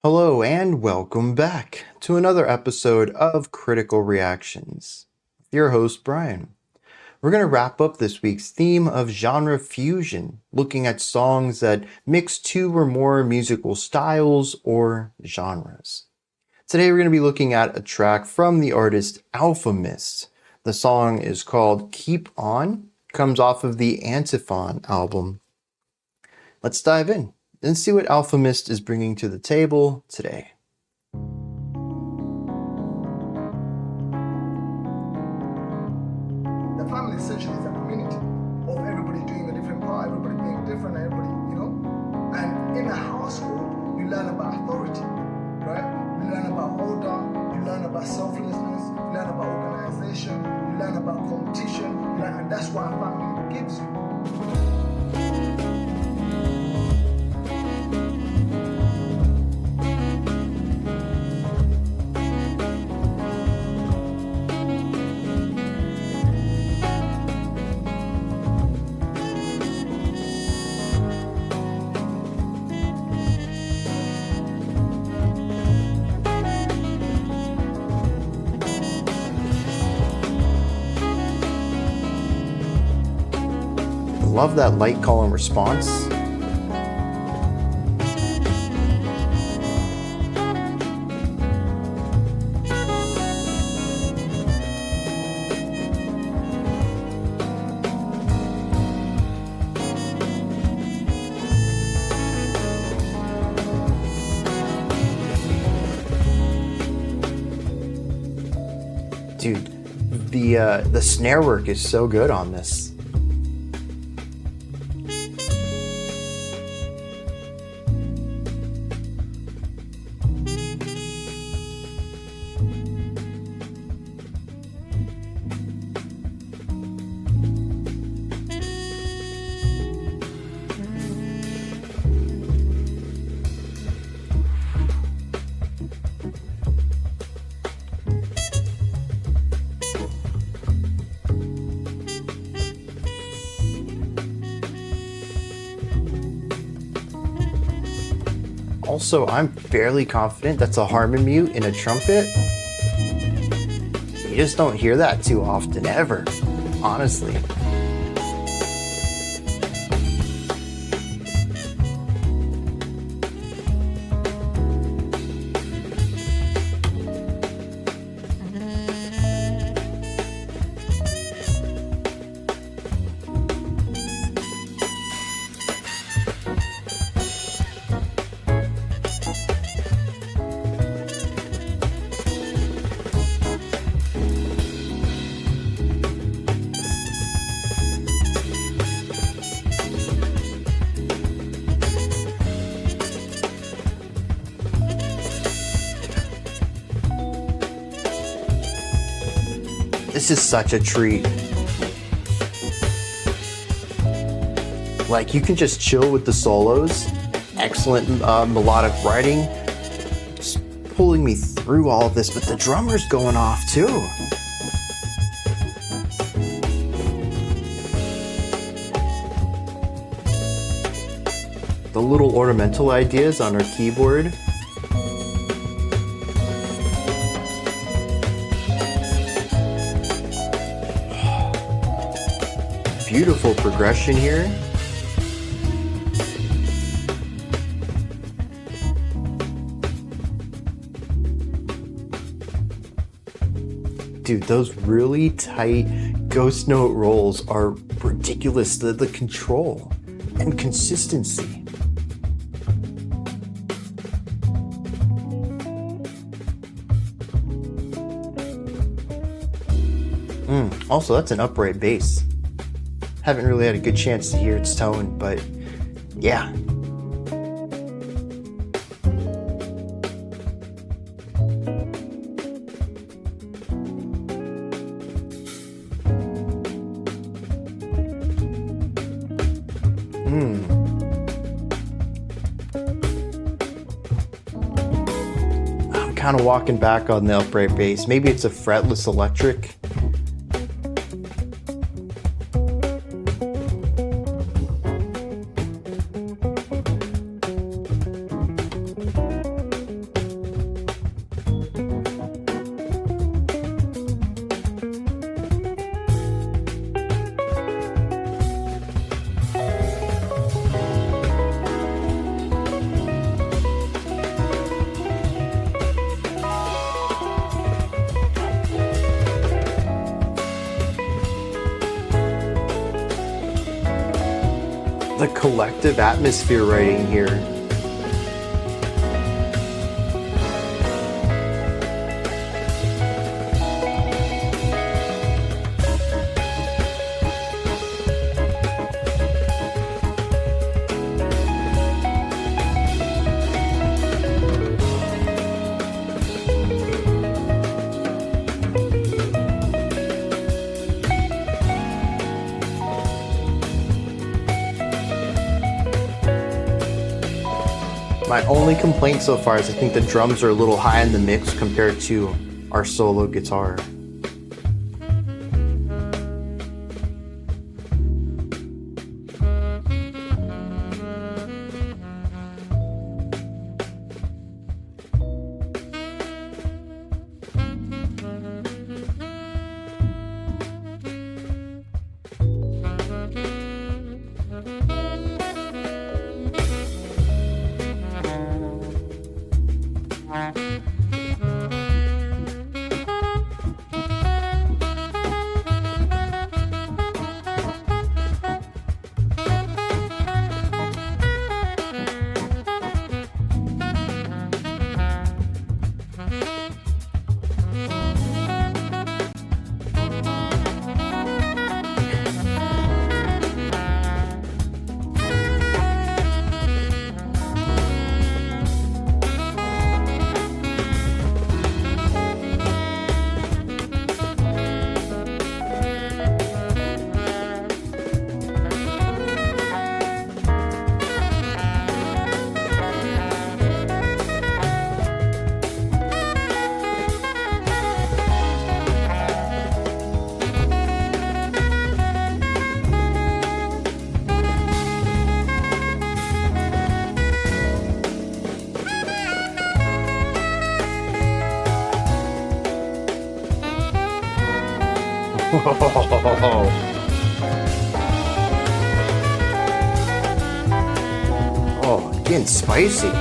Hello and welcome back to another episode of Critical Reactions. Your host, Bryan. We're going to wrap up this week's theme of genre fusion, looking at songs that mix two or more musical styles or genres. Today we're going to be looking at a track from the artist Alfa Mist. The song is called Keep On, comes off of the Antiphon album. Let's dive in and see what Alfa Mist is bringing to the table today. The family essentially is a community of everybody doing a different part, everybody being different, and in a household, you learn about authority, right? You learn about order, you learn about selflessness, you learn about organization, you learn about competition, and that's what a family gives you. Love that light call and response. Dude, the snare work is so good on this. Also, I'm fairly confident that's a harmon mute in a trumpet. You just don't hear that too often, ever, honestly. This is such a treat. Like, you can just chill with the solos. Excellent melodic writing. Just pulling me through all of this, but the drummer's going off too. The little ornamental ideas on our keyboard. Beautiful progression here. Dude, those really tight ghost note rolls are ridiculous. The control and consistency. Also, that's an upright bass. Haven't really had a good chance to hear its tone, but yeah. I'm kind of walking back on the upright bass. Maybe it's a fretless electric. collective atmosphere writing here. My only complaint so far is I think the drums are a little high in the mix compared to our solo guitar. Oh, getting spicy.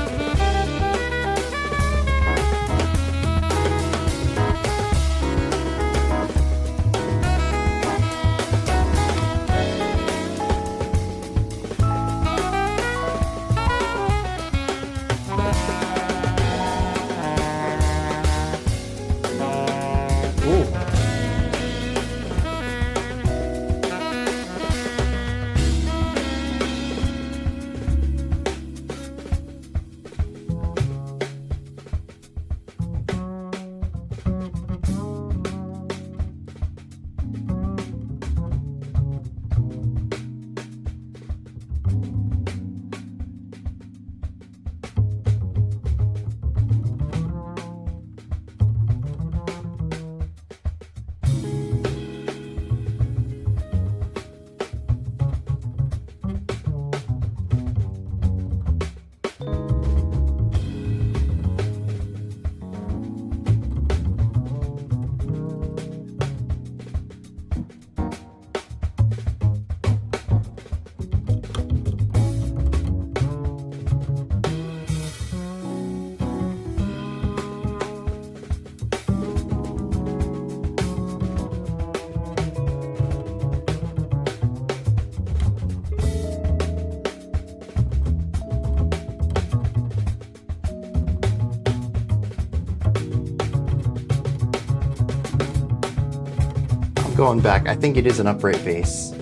Going back, I think it is an upright bass.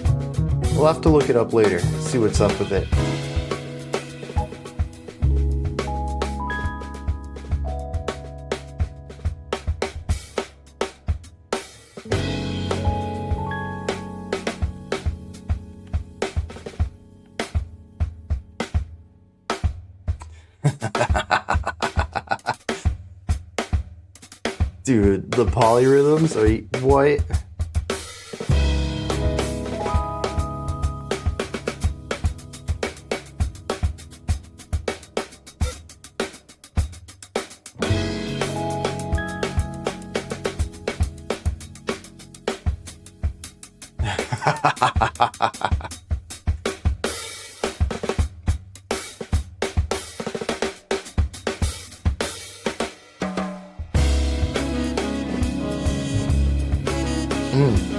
We'll have to look it up later, see what's up with it. Dude, the polyrhythms are what?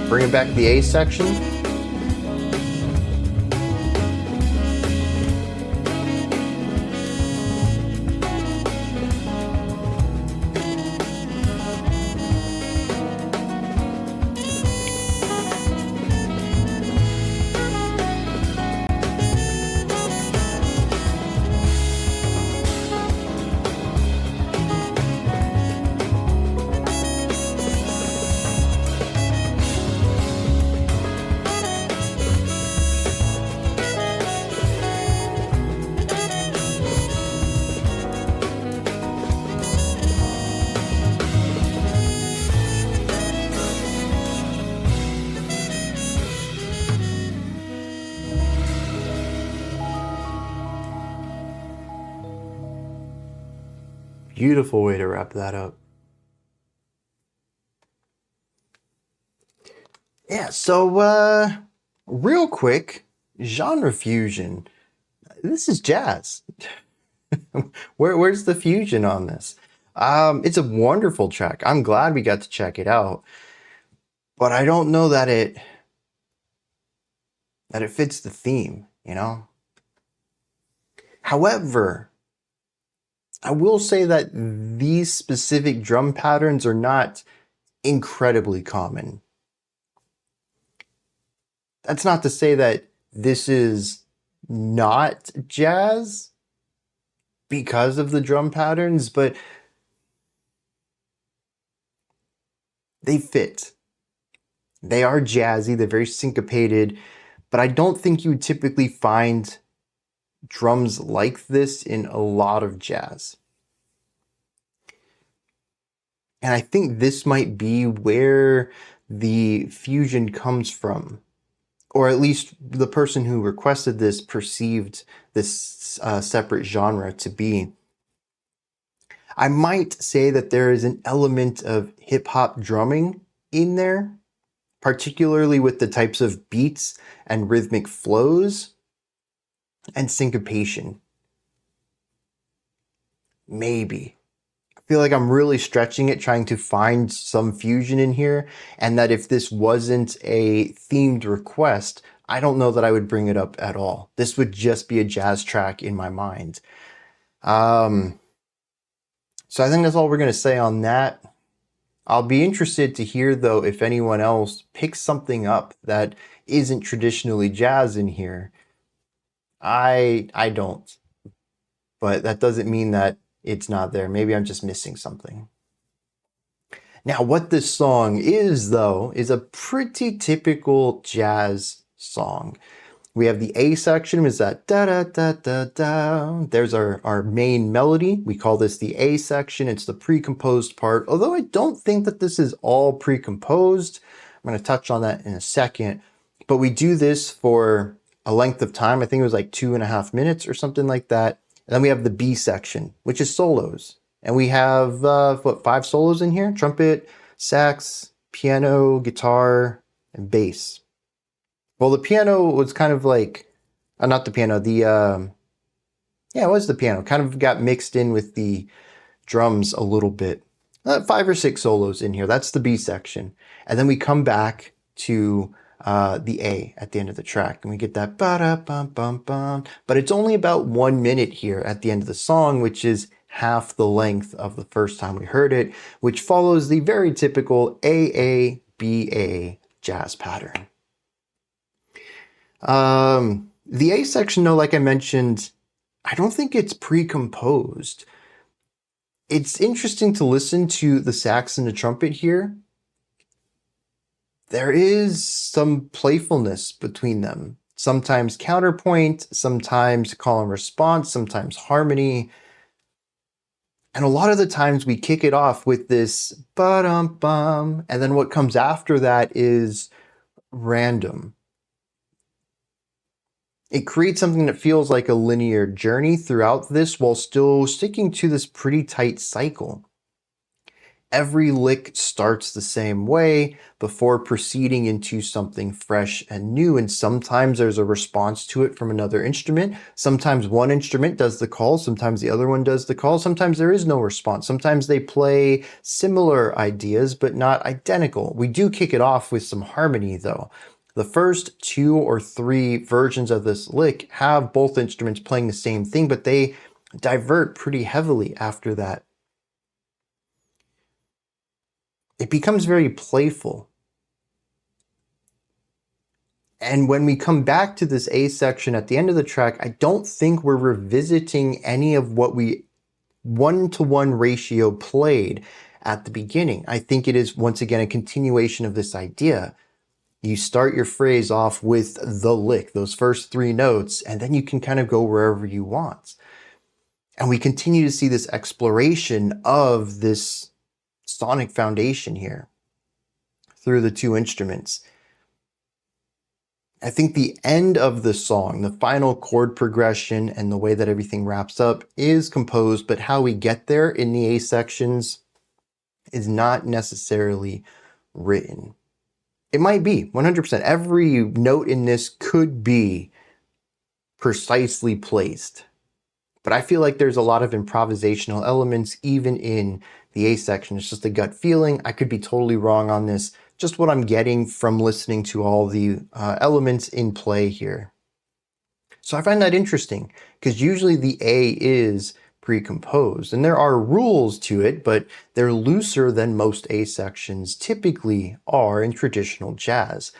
Bringing back the A section. beautiful way to wrap that up. Yeah, so real quick, genre fusion. This is jazz. Where's the fusion on this? It's a wonderful track. I'm glad we got to check it out, but I don't know that it fits the theme, you know? However, I will say that these specific drum patterns are not incredibly common. That's not to say that this is not jazz because of the drum patterns, but they fit. They are jazzy, they're very syncopated, but I don't think you would typically find drums like this in a lot of jazz. And I think this might be where the fusion comes from, or at least the person who requested this perceived this separate genre to be. I might say that there is an element of hip hop drumming in there, particularly with the types of beats and rhythmic flows and syncopation. Maybe. I feel like I'm really stretching it, trying to find some fusion in here, and that if this wasn't a themed request, I don't know that I would bring it up at all. This would just be a jazz track in my mind. So I think that's all we're going to say on that. I'll be interested to hear, though, if anyone else picks something up that isn't traditionally jazz in here. I don't. But that doesn't mean that it's not there. Maybe I'm just missing something. Now, what this song is, though, is a pretty typical jazz song. We have the A section, is that da da da da da. There's our main melody. We call this the A section. It's the pre-composed part, although I don't think that this is all pre-composed. I'm going to touch on that in a second. But we do this for a length of time. I think it was like 2.5 minutes or something like that. And then we have the B section, which is solos. And we have, 5 solos in here? Trumpet, sax, piano, guitar, and bass. Well, the piano was kind of like, not the piano, yeah, it was the piano. Kind of got mixed in with the drums a little bit. 5 or 6 solos in here. That's the B section. And then we come back to the A at the end of the track. And we get that ba-da-bum-bum-bum. But it's only about 1 minute here at the end of the song, which is half the length of the first time we heard it, which follows the very typical A-A-B-A jazz pattern. The A section, though, like I mentioned, I don't think it's pre-composed. It's interesting to listen to the sax and the trumpet here. There is some playfulness between them. Sometimes counterpoint, sometimes call and response, sometimes harmony. And a lot of the times we kick it off with this ba-dum-bum, and then what comes after that is random. It creates something that feels like a linear journey throughout this while still sticking to this pretty tight cycle. Every lick starts the same way before proceeding into something fresh and new, and sometimes there's a response to it from another instrument. Sometimes one instrument does the call, sometimes the other one does the call, sometimes there is no response. Sometimes they play similar ideas but not identical. We do kick it off with some harmony, though. The first 2 or 3 versions of this lick have both instruments playing the same thing, but they divert pretty heavily after that. It becomes very playful. And when we come back to this A section at the end of the track, I don't think we're revisiting any of what we 1-to-1 ratio played at the beginning. I think it is, once again, a continuation of this idea. You start your phrase off with the lick, those first 3 notes, and then you can kind of go wherever you want. And we continue to see this exploration of this sonic foundation here through the 2 instruments. I think the end of the song, the final chord progression and the way that everything wraps up is composed, but how we get there in the A sections is not necessarily written. It might be 100%. Every note in this could be precisely placed, but I feel like there's a lot of improvisational elements even in the A section. It's just a gut feeling. I could be totally wrong on this. Just what I'm getting from listening to all the elements in play here. So I find that interesting because usually the A is pre-composed and there are rules to it, but they're looser than most A sections typically are in traditional jazz,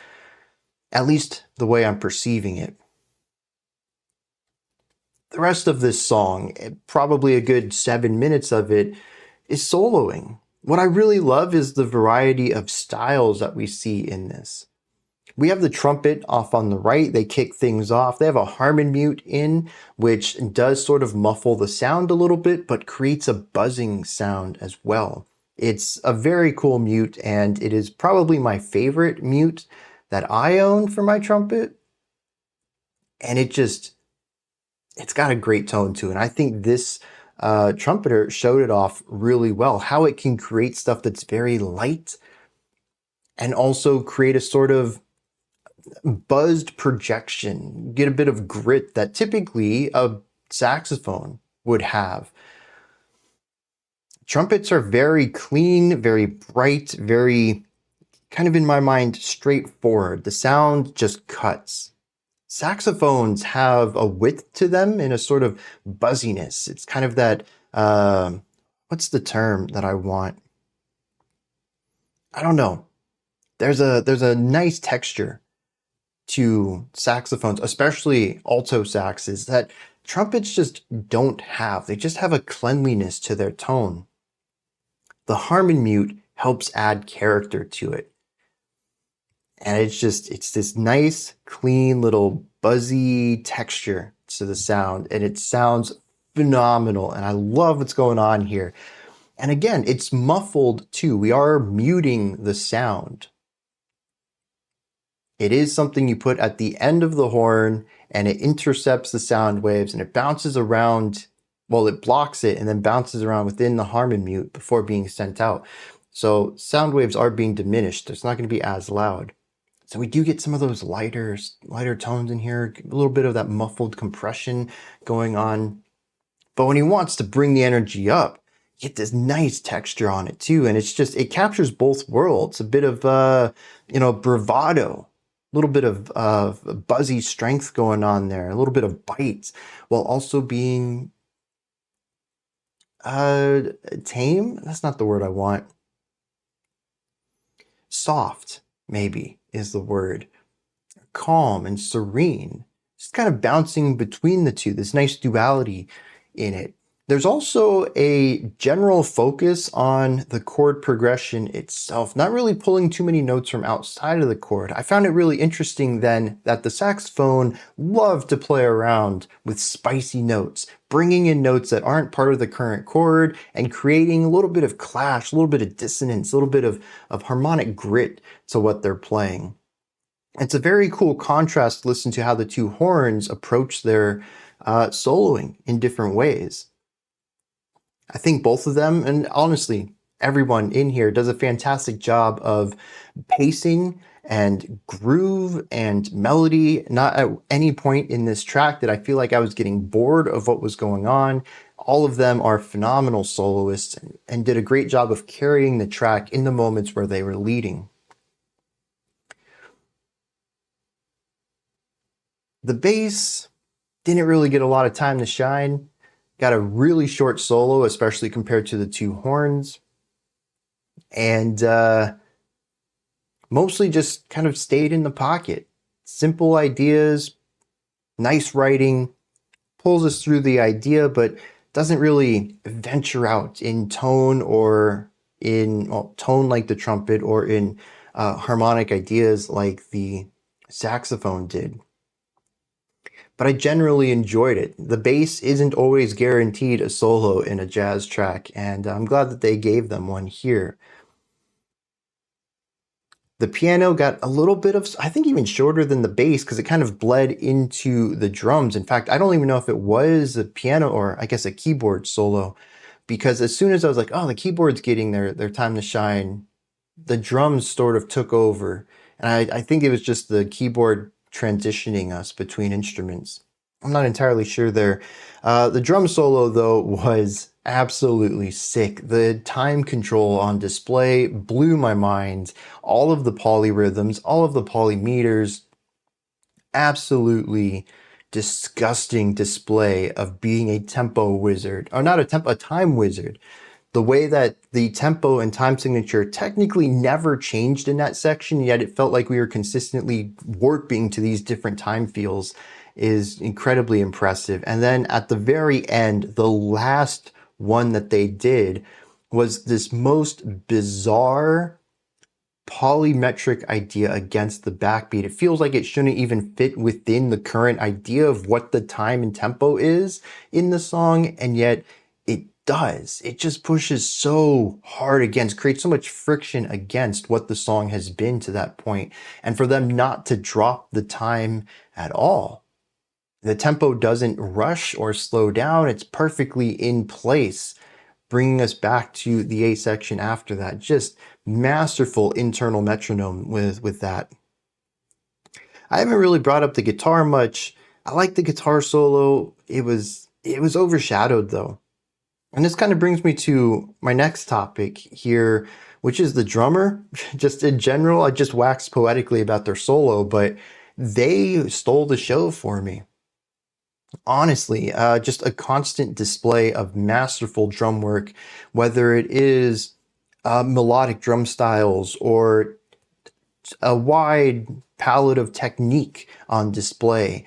at least the way I'm perceiving it. The rest of this song, probably a good 7 minutes of it, is soloing. What I really love is the variety of styles that we see in this. We have the trumpet off on the right. They kick things off. They have a harmon mute in, which does sort of muffle the sound a little bit, but creates a buzzing sound as well. It's a very cool mute, and it is probably my favorite mute that I own for my trumpet. And it's got a great tone to it. And I think this trumpeter showed it off really well, how it can create stuff that's very light and also create a sort of buzzed projection, get a bit of grit that typically a saxophone would have. Trumpets are very clean, very bright, very kind of in my mind straightforward. The sound just cuts. Saxophones have a width to them and a sort of buzziness. It's kind of that, what's the term that I want? I don't know. There's a nice texture to saxophones, especially alto saxes, that trumpets just don't have. They just have a cleanliness to their tone. The harmon mute helps add character to it. And it's this nice, clean little buzzy texture to the sound. And it sounds phenomenal. And I love what's going on here. And again, it's muffled too. We are muting the sound. It is something you put at the end of the horn and it intercepts the sound waves and it bounces around. Well, it blocks it and then bounces around within the harmon mute before being sent out. So sound waves are being diminished. It's not going to be as loud. So we do get some of those lighter tones in here, a little bit of that muffled compression going on. But when he wants to bring the energy up, you get this nice texture on it too. And it captures both worlds, a bit of, bravado, a little bit of buzzy strength going on there, a little bit of bite, while also being tame. That's not the word I want. Soft, maybe, is the word. Calm and serene. Just kind of bouncing between the two, this nice duality in it. There's also a general focus on the chord progression itself, not really pulling too many notes from outside of the chord. I found it really interesting then that the saxophone loved to play around with spicy notes, bringing in notes that aren't part of the current chord and creating a little bit of clash, a little bit of dissonance, a little bit of harmonic grit to what they're playing. It's a very cool contrast to listen to how the two horns approach their soloing in different ways. I think both of them, and honestly, everyone in here does a fantastic job of pacing and groove and melody. Not at any point in this track that I feel like I was getting bored of what was going on. All of them are phenomenal soloists and did a great job of carrying the track in the moments where they were leading. The bass didn't really get a lot of time to shine. Got a really short solo, especially compared to the two horns. And mostly just kind of stayed in the pocket. Simple ideas, nice writing, pulls us through the idea, but doesn't really venture out in tone or in tone like the trumpet or in harmonic ideas like the saxophone did. But I generally enjoyed it. The bass isn't always guaranteed a solo in a jazz track, and I'm glad that they gave them one here. The piano got a little bit of, I think, even shorter than the bass because it kind of bled into the drums. In fact, I don't even know if it was a piano or I guess a keyboard solo, because as soon as I was like, oh, the keyboard's getting their time to shine, the drums sort of took over. And I think it was just the keyboard transitioning us between instruments. I'm not entirely sure there. The drum solo, though, was absolutely sick. The time control on display blew my mind. All of the polyrhythms, all of the polymeters, absolutely disgusting display of being a tempo wizard. Or not a tempo, a time wizard. The way that the tempo and time signature technically never changed in that section, yet it felt like we were consistently warping to these different time feels, is incredibly impressive. And then at the very end, the last one that they did was this most bizarre polymetric idea against the backbeat. It feels like it shouldn't even fit within the current idea of what the time and tempo is in the song, and yet it does. It just pushes so hard against, creates so much friction against what the song has been to that point, and for them not to drop the time at all. The tempo doesn't rush or slow down. It's perfectly in place, bringing us back to the A section after that. Just masterful internal metronome with that. I haven't really brought up the guitar much. I like the guitar solo. It was overshadowed though. And this kind of brings me to my next topic here, which is the drummer. Just in general, I just waxed poetically about their solo, but they stole the show for me. Honestly, just a constant display of masterful drum work, whether it is melodic drum styles or a wide palette of technique on display,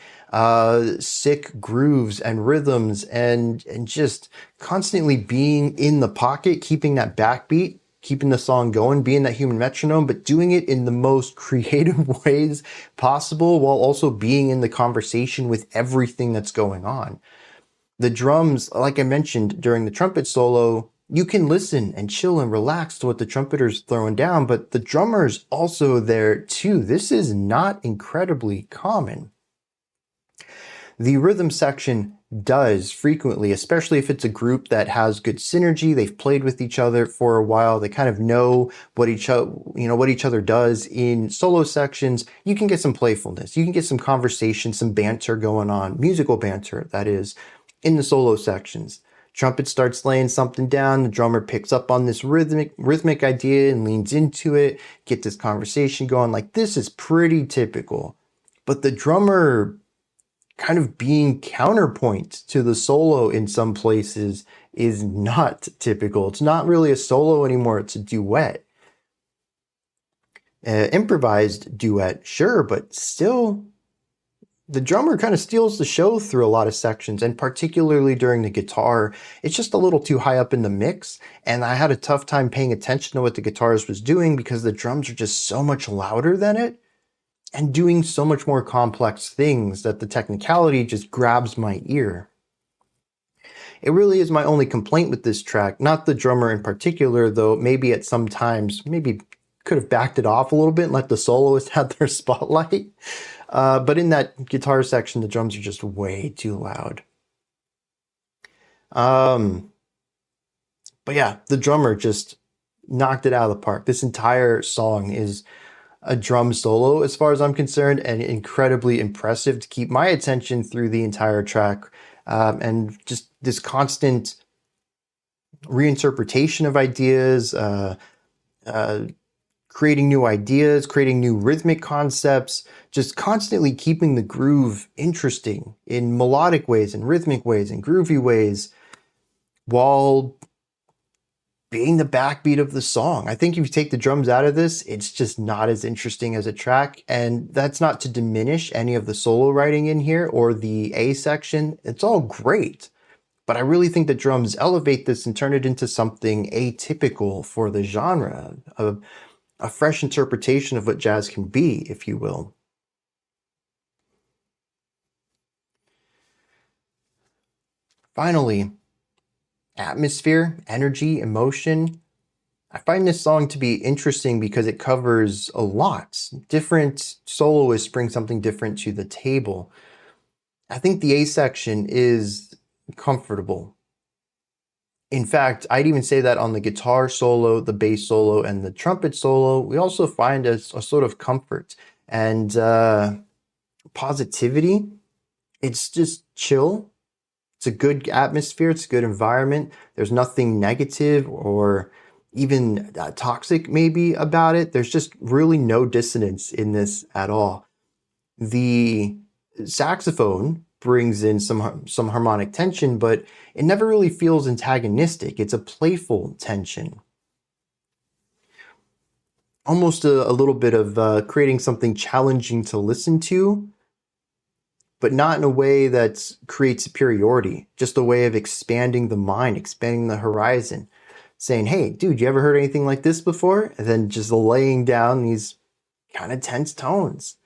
sick grooves and rhythms, and just constantly being in the pocket, keeping that backbeat, keeping the song going, being that human metronome, but doing it in the most creative ways possible while also being in the conversation with everything that's going on. The drums, like I mentioned during the trumpet solo, you can listen and chill and relax to what the trumpeter's throwing down, but the drummer's also there too. This is not incredibly common. The rhythm section does frequently, especially if it's a group that has good synergy. They've played with each other for a while. They kind of know what each other does in solo sections. You can get some playfulness. You can get some conversation, some banter going on, musical banter, that is, in the solo sections. Trumpet starts laying something down. The drummer picks up on this rhythmic idea and leans into it. Get this conversation going. Like, this is pretty typical. But the drummer kind of being counterpoint to the solo in some places is not typical. It's not really a solo anymore. It's a duet. Improvised duet, sure, but still, the drummer kind of steals the show through a lot of sections, and particularly during the guitar, it's just a little too high up in the mix, and I had a tough time paying attention to what the guitarist was doing because the drums are just so much louder than it and doing so much more complex things that the technicality just grabs my ear. It really is my only complaint with this track, not the drummer in particular, though maybe at some times, maybe could have backed it off a little bit and let the soloist have their spotlight. But in that guitar section, the drums are just way too loud. But yeah, the drummer just knocked it out of the park. This entire song is a drum solo, as far as I'm concerned, and incredibly impressive to keep my attention through the entire track. And just this constant reinterpretation of ideas, uh, creating new ideas, creating new rhythmic concepts, just constantly keeping the groove interesting in melodic ways and rhythmic ways and groovy ways while being the backbeat of the song. I think if you take the drums out of this, it's just not as interesting as a track. And that's not to diminish any of the solo writing in here or the A section. It's all great. But I really think the drums elevate this and turn it into something atypical for the genre, a fresh interpretation of what jazz can be, if you will. Finally, atmosphere, energy, emotion. I find this song to be interesting because it covers a lot. Different soloists bring something different to the table. I think the A section is comfortable. In fact, I'd even say that on the guitar solo, the bass solo, and the trumpet solo, we also find a sort of comfort and positivity. It's just chill. It's a good atmosphere. It's a good environment. There's nothing negative or even toxic maybe about it. There's just really no dissonance in this at all. The saxophone brings in some harmonic tension, but it never really feels antagonistic. It's a playful tension. Almost a little bit of creating something challenging to listen to, but not in a way that creates superiority, just a way of expanding the mind, expanding the horizon, saying, hey, dude, you ever heard anything like this before? And then just laying down these kind of tense tones.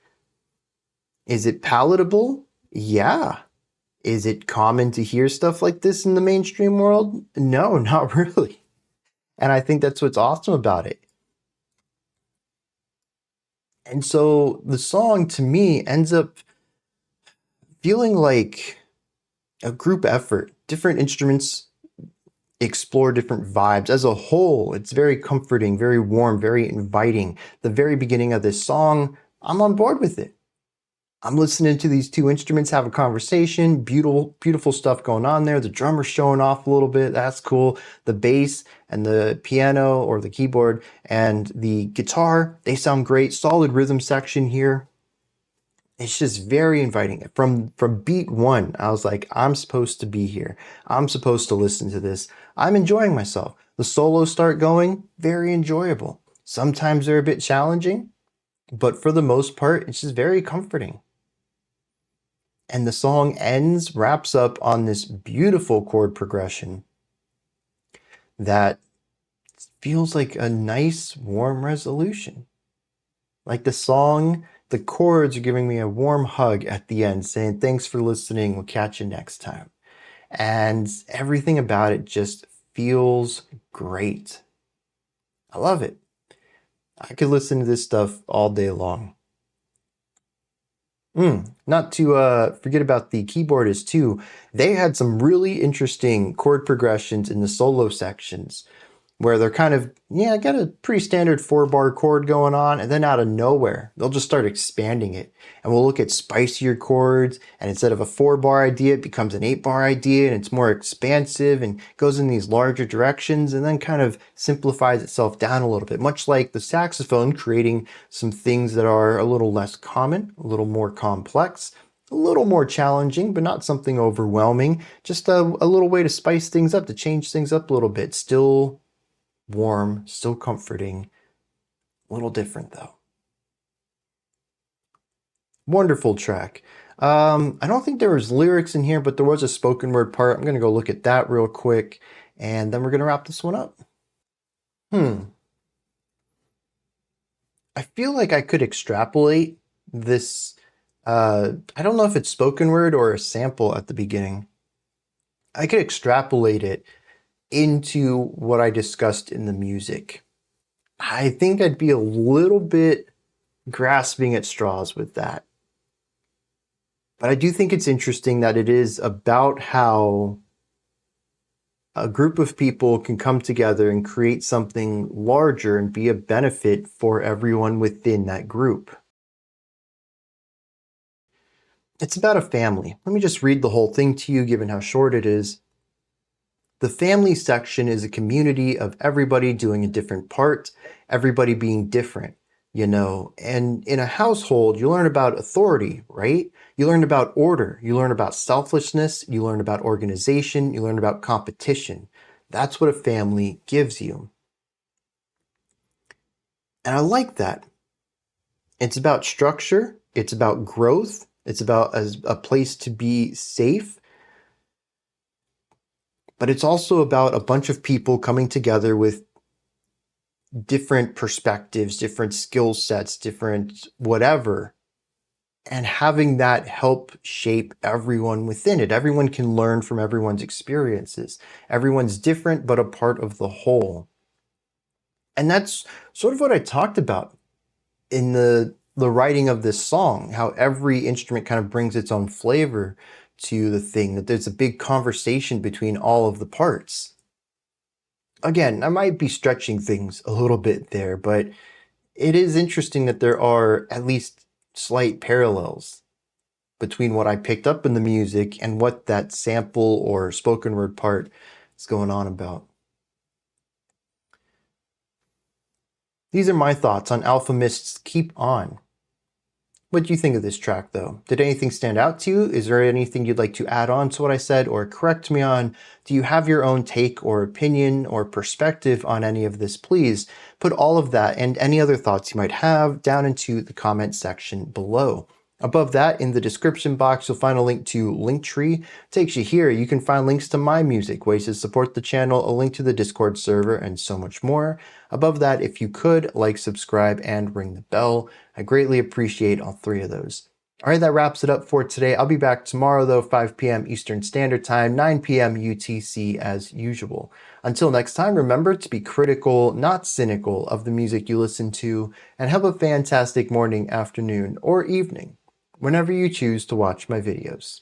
Is it palatable? Yeah. Is it common to hear stuff like this in the mainstream world? No, not really. And I think that's what's awesome about it. And so the song to me ends up feeling like a group effort. Different instruments explore different vibes. As a whole, it's very comforting, very warm, very inviting. The very beginning of this song, I'm on board with it. I'm listening to these two instruments have a conversation. Beautiful, beautiful stuff going on there. The drummer's showing off a little bit. That's cool. The bass and the piano or the keyboard and the guitar, they sound great. Solid rhythm section here. It's just very inviting. From beat one, I was like, I'm supposed to be here. I'm supposed to listen to this. I'm enjoying myself. The solos start going, very enjoyable. Sometimes they're a bit challenging, but for the most part, it's just very comforting. And the song wraps up on this beautiful chord progression that feels like a nice, warm resolution. Like the chords are giving me a warm hug at the end, saying, thanks for listening. We'll catch you next time. And everything about it just feels great. I love it. I could listen to this stuff all day long. Not to forget about the keyboardists too. They had some really interesting chord progressions in the solo sections where they're kind of, got a pretty standard 4-bar chord going on, and then out of nowhere, they'll just start expanding it. And we'll look at spicier chords, and instead of a 4-bar idea, it becomes an 8-bar idea, and it's more expansive and goes in these larger directions, and then kind of simplifies itself down a little bit, much like the saxophone creating some things that are a little less common, a little more complex, a little more challenging, but not something overwhelming. Just a little way to spice things up, to change things up a little bit. Still warm, still comforting, a little different though. Wonderful track. I don't think there was lyrics in here, but there was a spoken word part. I'm going to go look at that real quick, and then we're going to wrap this one up. I feel like I could extrapolate this. I don't know if it's spoken word or a sample at the beginning. I could extrapolate it into what I discussed in the music. I think I'd be a little bit grasping at straws with that. But I do think it's interesting that it is about how a group of people can come together and create something larger and be a benefit for everyone within that group. It's about a family. Let me just read the whole thing to you, given how short it is. The family section is a community of everybody doing a different part, everybody being different, and in a household, you learn about authority, right? You learn about order, you learn about selflessness, you learn about organization, you learn about competition. That's what a family gives you. And I like that. It's about structure, it's about growth, it's about a place to be safe. But it's also about a bunch of people coming together with different perspectives, different skill sets, different whatever, and having that help shape everyone within it. Everyone can learn from everyone's experiences. Everyone's different, but a part of the whole. And that's sort of what I talked about in the writing of this song, how every instrument kind of brings its own flavor to the thing, that there's a big conversation between all of the parts. Again, I might be stretching things a little bit there, but it is interesting that there are at least slight parallels between what I picked up in the music and what that sample or spoken word part is going on about. These are my thoughts on Alfa Mist's Keep On. What do you think of this track, though? Did anything stand out to you? Is there anything you'd like to add on to what I said or correct me on? Do you have your own take or opinion or perspective on any of this? Please put all of that and any other thoughts you might have down into the comment section below. Above that, in the description box, you'll find a link to Linktree. Takes you here. You can find links to my music, ways to support the channel, a link to the Discord server, and so much more. Above that, if you could, like, subscribe, and ring the bell. I greatly appreciate all three of those. All right, that wraps it up for today. I'll be back tomorrow, though, 5 p.m. Eastern Standard Time, 9 p.m. UTC as usual. Until next time, remember to be critical, not cynical, of the music you listen to, and have a fantastic morning, afternoon, or evening, whenever you choose to watch my videos.